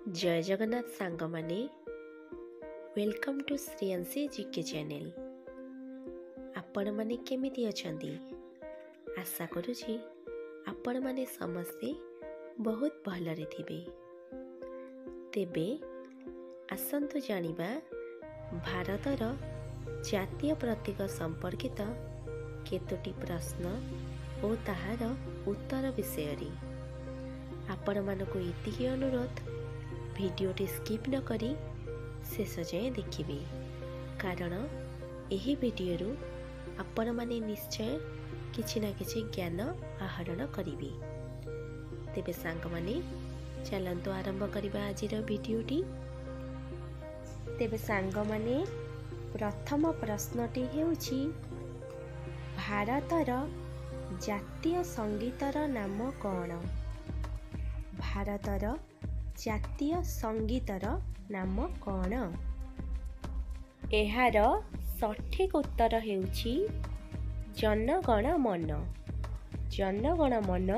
जय जगन्नाथ सांग माने welcome to Shreyansi GK channel. आपण माने केमिति अछंदी? आशा करूची आपण माने समस्ते बहुत भलरे थिबे। तेबे आसंतु जानिबा भारतर जातीय प्रतीक संपर्कित केतोटी प्रश्न और ताहार उत्तर विषय रे। आपण मानको एतिकी अनुरोध, भिडियोटी स्किप न करी शेष जाए देखिबे, कारण एही भिडियो आपण माने निश्चय किछि ना किछि ज्ञान आहरण करिवे। तेबे सांग माने चलंतु आरंभ करिबा आजिर भिडियोटी। तेबे सांग माने प्रथम प्रश्नटी हेउछि, भारतर जातीय संगीतर नाम कौन? भारतर जातीय संगीतर नाम कौन? एहार सठिक उत्तर हेउछि जनगण मन। जनगण मन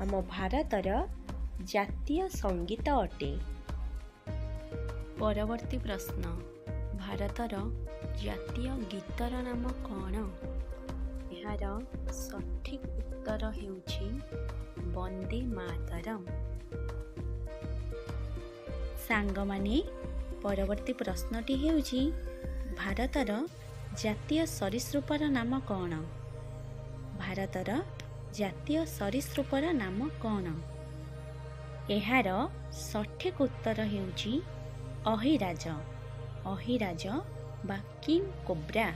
आम भारतर जातीय संगीत अटे। परवर्ती प्रश्न, भारतर जातीय गीतर नाम कौन? एहार सठिक उत्तर हेउछि वंदे मातरम। सांग माने परवर्ती प्रश्नटी हेउछि, भारतर जातीय सरीसृपर नाम कौन? भारतर जातीय सरीसृपर नाम कौन? एहार सठिक उत्तर हेउछि अहिराज। अहिराज बा किंग कोब्रा।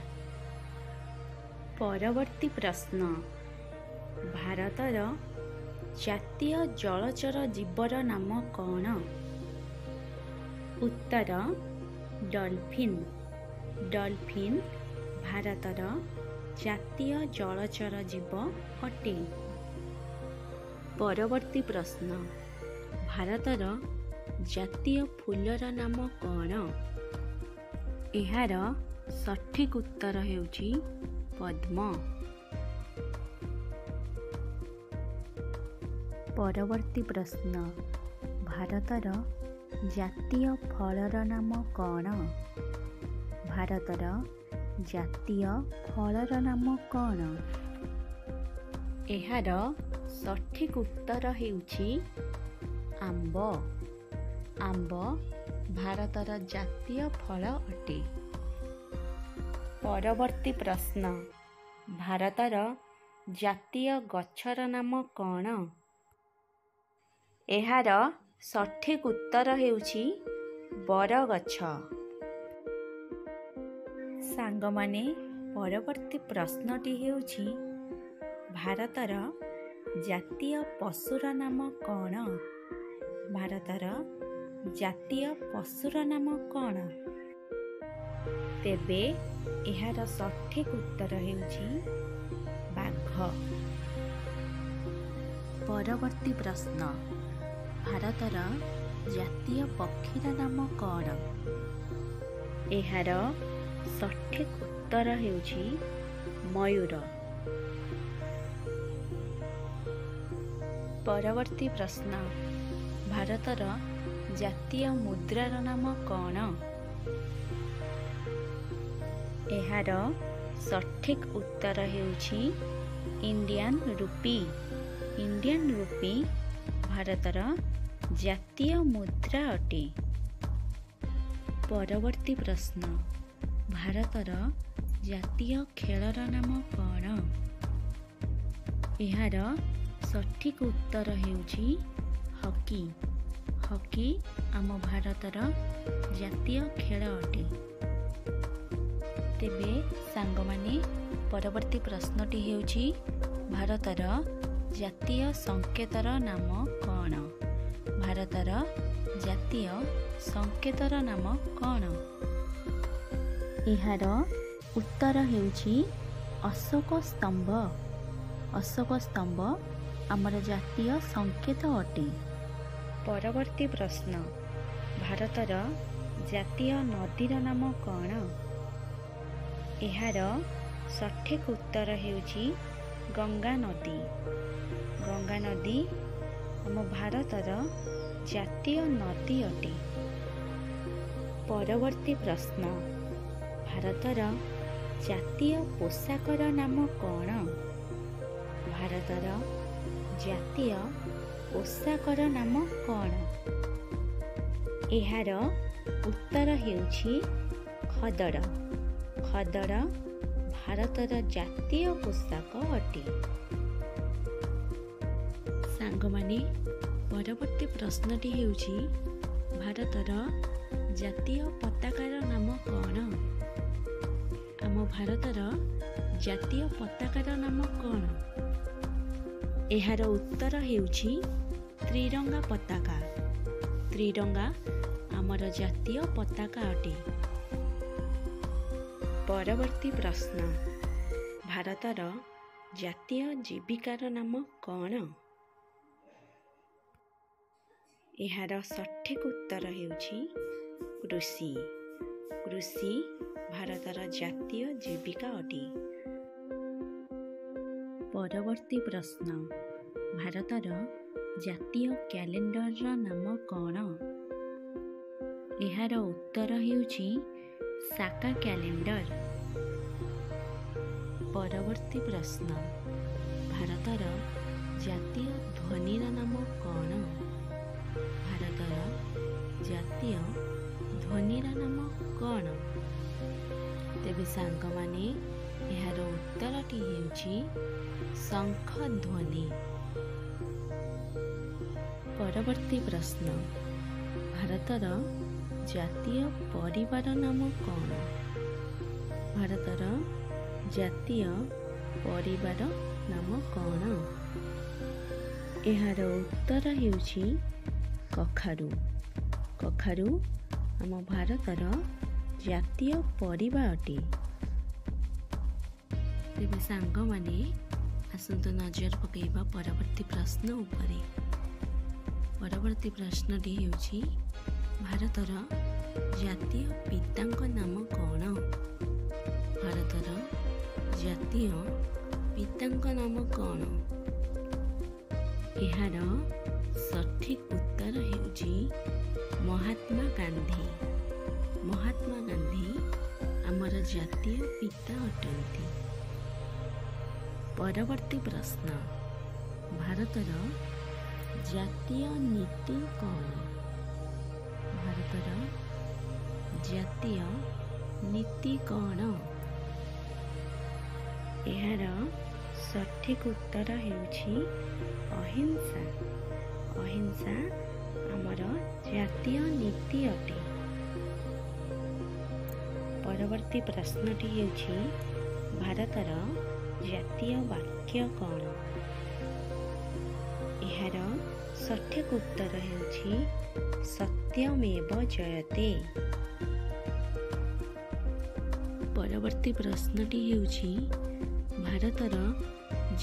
परवर्ती प्रश्न, भारतर जातीय जलचर जीवर नाम कौन? उत्तर डॉल्फिन। डॉल्फिन भारतर जातीय जलचर जीव अटे। परवर्ती प्रश्न, भारतर जातीय फूलर नाम कौन? एहार सठिक उत्तर हेउछि पद्म। परवर्ती प्रश्न, भारतर जातीय फलर नाम कौन? भारतर जातीय फलर नाम कौन? एहार सठिक उत्तर हेउछि आंब। आंब भारतर जातीय फल अटे। परवर्ती प्रश्न, भारतर जातीय गछर नाम कौन? एहार सठिक उत्तर हेउछि बरगछ। सांग माने परवर्ती प्रश्नटी हेउछि, भारतर जातीय पशुर नाम कौन? भारतर जातीय पशुर नाम कौन? तेबे एहार सठिक उत्तर हेउछि बाघ। परवर्ती प्रश्न, भारतर जातीय पक्षीर नाम कौन? एहार सठिक उत्तर हेउछि मयूर। परवर्ती प्रश्न, भारतर जातीय मुद्रार नाम कौन? एहार सठिक उत्तर हेउछि इंडियन रूपी। इंडियन रूपी भारतर जातीय मुद्रा अटे। परवर्ती प्रश्न, भारतर जातीय खेलर नाम कौन? एहार सठिक उत्तर हेउछि हॉकी। हॉकी आम भारतर जातीय खेल अटे। तेबे सांग माने परवर्ती प्रश्नटी हेउछि, भारतर जातीय संकेतर नाम कौन? भारतर जातीय संकेतर नाम कौन? एहार उत्तर हेउछि अशोक स्तंभ। अशोक स्तंभ आमर जातीय संकेत अटे। परवर्ती प्रश्न, भारतर जातीय नदीर नाम कौन? एहार सठिक उत्तर हेउछि गंगा नदी। गंगा नदी आम भारतर ଜାତୀୟ ନଦୀ ଅଟେ। ପରବର୍ତ୍ତୀ ପ୍ରଶ୍ନ, ଭାରତର ଜାତୀୟ ପୋଷାକର ନାମ କ'ଣ? ଭାରତର ଜାତୀୟ ପୋଷାକର ନାମ କ'ଣ? ଏହାର ଉତ୍ତର ହେଉଛି ଖଦଡ଼। ଖଦଡ଼ ଭାରତର ଜାତୀୟ ପୋଷାକ ଅଟେ। ସାଙ୍ଗମାନେ, ପରବର୍ତ୍ତୀ ପ୍ରଶ୍ନଟି ହେଉଛି ଭାରତର ଜାତୀୟ ପତାକାର ନାମ କ'ଣ? ଆମ ଭାରତର ଜାତୀୟ ପତାକାର ନାମ କ'ଣ? ଏହାର ଉତ୍ତର ହେଉଛି ତ୍ରିରଙ୍ଗା ପତାକା। ତ୍ରିରଙ୍ଗା ଆମର ଜାତୀୟ ପତାକା ଅଟେ। ପରବର୍ତ୍ତୀ ପ୍ରଶ୍ନ, ଭାରତର ଜାତୀୟ ଜୀବିକାର ନାମ କ'ଣ? ଏହାର ସଠିକ୍ ଉତ୍ତର ହେଉଛି କୃଷି। କୃଷି ଭାରତର ଜାତୀୟ ଜୀବିକା ଅଟେ। ପରବର୍ତ୍ତୀ ପ୍ରଶ୍ନ, ଭାରତର ଜାତୀୟ କ୍ୟାଲେଣ୍ଡରର ନାମ କ'ଣ? ଏହାର ଉତ୍ତର ହେଉଛି ସାକା କ୍ୟାଲେଣ୍ଡର। ପରବର୍ତ୍ତୀ ପ୍ରଶ୍ନ, ଭାରତର ଜାତୀୟ ଧ୍ୱନିର ନାମ କ'ଣ? ଭାରତର ଜାତୀୟ ଧ୍ୱନିର ନାମ କ'ଣ? ତେବେ ସାଙ୍ଗମାନେ, ଏହାର ଉତ୍ତରଟି ହେଉଛି ଶଙ୍ଖ ଧ୍ୱନି। ପରବର୍ତ୍ତୀ ପ୍ରଶ୍ନ, ଭାରତର ଜାତୀୟ ପରିବାର ନାମ କ'ଣ? ଭାରତର ଜାତୀୟ ପରିବାର ନାମ କ'ଣ? ଏହାର ଉତ୍ତର ହେଉଛି କଖାରୁ। କଖାରୁ ଆମ ଭାରତର ଜାତୀୟ ପରିବା ଅଟେ। ତେବେ ସାଙ୍ଗମାନେ, ଆସନ୍ତୁ ନଜର ପକାଇବା ପରବର୍ତ୍ତୀ ପ୍ରଶ୍ନ ଉପରେ। ପରବର୍ତ୍ତୀ ପ୍ରଶ୍ନଟି ହେଉଛି ଭାରତର ଜାତୀୟ ପିତାଙ୍କ ନାମ କ'ଣ? ଭାରତର ଜାତୀୟ ପିତାଙ୍କ ନାମ କ'ଣ? ଏହାର ସଠିକ୍ ଉତ୍ତର ହେଉଛି ମହାତ୍ମା ଗାନ୍ଧୀ। ମହାତ୍ମା ଗାନ୍ଧୀ ଆମର ଜାତୀୟ ପିତା ଅଟନ୍ତି। ପରବର୍ତ୍ତୀ ପ୍ରଶ୍ନ, ଭାରତର ଜାତୀୟ ନୀତି କ'ଣ? ଭାରତର ଜାତୀୟ ନୀତି କ'ଣ? ଏହାର ସଠିକ୍ ଉତ୍ତର ହେଉଛି ଅହିଂସା। ଅହିଂସା ଆମର ଜାତୀୟ ନୀତି ଅଟେ। ପରବର୍ତ୍ତୀ ପ୍ରଶ୍ନଟି ହେଉଛି ଭାରତର ଜାତୀୟ ବାକ୍ୟ କ'ଣ? ଏହାର ସଠିକ୍ ଉତ୍ତର ହେଉଛି ସତ୍ୟମେବ ଜୟତେ। ପରବର୍ତ୍ତୀ ପ୍ରଶ୍ନଟି ହେଉଛି ଭାରତର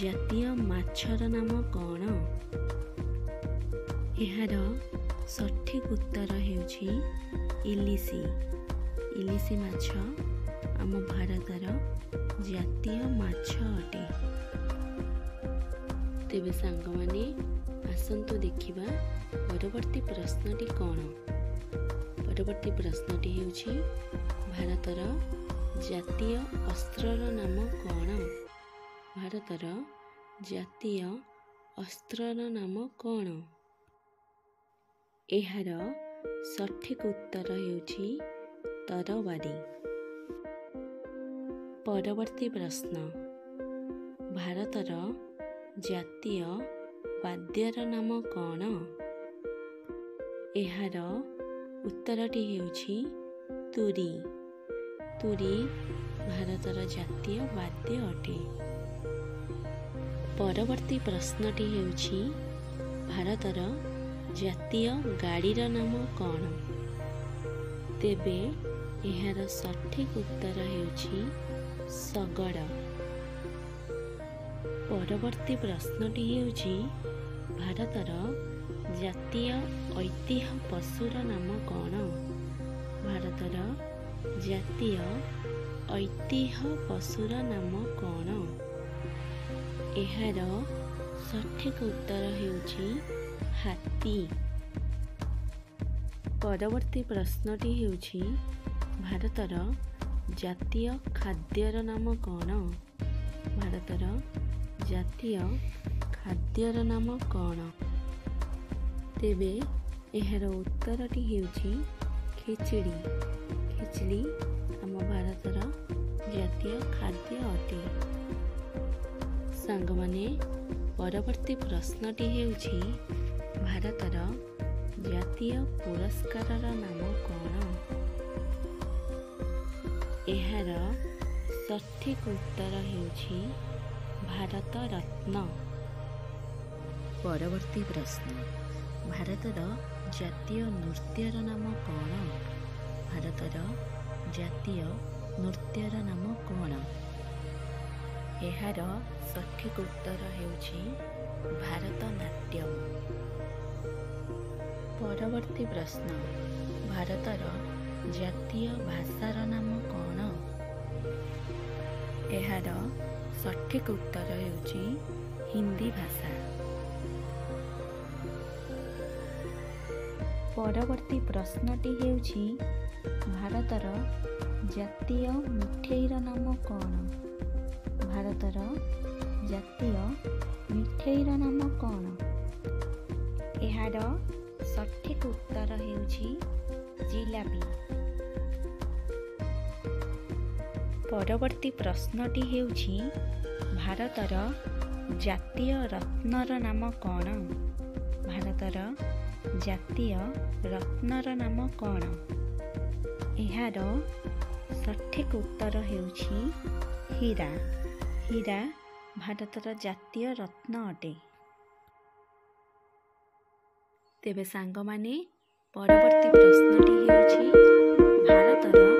ଜାତୀୟ ମାଛର ନାମ କ'ଣ? ଏହାର ସଠିକ୍ ଉତ୍ତର ହେଉଛି ଇଲିଶି। ଇଲିଶି ମାଛ ଆମ ଭାରତର ଜାତୀୟ ମାଛ ଅଟେ। ତେବେ ସାଙ୍ଗମାନେ, ଆସନ୍ତୁ ଦେଖିବା ପରବର୍ତ୍ତୀ ପ୍ରଶ୍ନଟି କ'ଣ? ପରବର୍ତ୍ତୀ ପ୍ରଶ୍ନଟି ହେଉଛି ଭାରତର ଜାତୀୟ ଅସ୍ତ୍ରର ନାମ କ'ଣ? ଭାରତର ଜାତୀୟ ଅସ୍ତ୍ରର ନାମ କ'ଣ? ଏହାର ସଠିକ୍ ଉତ୍ତର ହେଉଛି ତରବାରୀ। ପରବର୍ତ୍ତୀ ପ୍ରଶ୍ନ, ଭାରତର ଜାତୀୟ ବାଦ୍ୟର ନାମ କ'ଣ? ଏହାର ଉତ୍ତରଟି ହେଉଛି ତୁରୀ। ତୁରୀ ଭାରତର ଜାତୀୟ ବାଦ୍ୟ ଅଟେ। ପରବର୍ତ୍ତୀ ପ୍ରଶ୍ନଟି ହେଉଛି ଭାରତର ଜାତୀୟ ଗାଡ଼ିର ନାମ କ'ଣ? ତେବେ ଏହାର ସଠିକ୍ ଉତ୍ତର ହେଉଛି ଶଗଡ଼। ପରବର୍ତ୍ତୀ ପ୍ରଶ୍ନଟି ହେଉଛି ଭାରତର ଜାତୀୟ ଐତିହ୍ୟ ପଶୁର ନାମ କ'ଣ? ଭାରତର ଜାତୀୟ ଐତିହ୍ୟ ପଶୁର ନାମ କ'ଣ? ଏହାର ସଠିକ୍ ଉତ୍ତର ହେଉଛି ହାତୀ। ପରବର୍ତ୍ତୀ ପ୍ରଶ୍ନଟି ହେଉଛି ଭାରତର ଜାତୀୟ ଖାଦ୍ୟର ନାମ କ'ଣ? ଭାରତର ଜାତୀୟ ଖାଦ୍ୟର ନାମ କ'ଣ? ତେବେ ଏହାର ଉତ୍ତରଟି ହେଉଛି ଖିଚିଡ଼ି। ଖିଚିଡ଼ି ଆମ ଭାରତର ଜାତୀୟ ଖାଦ୍ୟ ଅଟେ। ସାଙ୍ଗମାନେ, ପରବର୍ତ୍ତୀ ପ୍ରଶ୍ନଟି ହେଉଛି ଭାରତର ଜାତୀୟ ପୁରସ୍କାରର ନାମ କ'ଣ? ଏହାର ସଠିକ୍ ଉତ୍ତର ହେଉଛି ଭାରତ ରତ୍ନ। ପରବର୍ତ୍ତୀ ପ୍ରଶ୍ନ, ଭାରତର ଜାତୀୟ ନୃତ୍ୟର ନାମ କ'ଣ? ଭାରତର ଜାତୀୟ ନୃତ୍ୟର ନାମ କ'ଣ? ଏହାର ସଠିକ୍ ଉତ୍ତର ହେଉଛି ଭାରତନାଟ୍ୟମ୍। ପରବର୍ତ୍ତୀ ପ୍ରଶ୍ନ, ଭାରତର ଜାତୀୟ ଭାଷାର ନାମ କ'ଣ? ଏହାର ସଠିକ୍ ଉତ୍ତର ହେଉଛି ହିନ୍ଦୀ ଭାଷା। ପରବର୍ତ୍ତୀ ପ୍ରଶ୍ନଟି ହେଉଛି ଭାରତର ଜାତୀୟ ମିଠେଇର ନାମ କ'ଣ? ଭାରତର ଜାତୀୟ ମିଠେଇର ନାମ କ'ଣ? ଏହାର ସଠିକ୍ ଉତ୍ତର ହେଉଛି ଜିଲାପି। ପରବର୍ତ୍ତୀ ପ୍ରଶ୍ନଟି ହେଉଛି ଭାରତର ଜାତୀୟ ରତ୍ନର ନାମ କ'ଣ? ଭାରତର ଜାତୀୟ ରତ୍ନର ନାମ କ'ଣ? ଏହାର ସଠିକ୍ ଉତ୍ତର ହେଉଛି ହୀରା। ହୀରା ଭାରତର ଜାତୀୟ ରତ୍ନ ଅଟେ। ତେବେ ସାଙ୍ଗମାନେ, ପରବର୍ତ୍ତୀ ପ୍ରଶ୍ନଟି ହେଉଛି ଭାରତର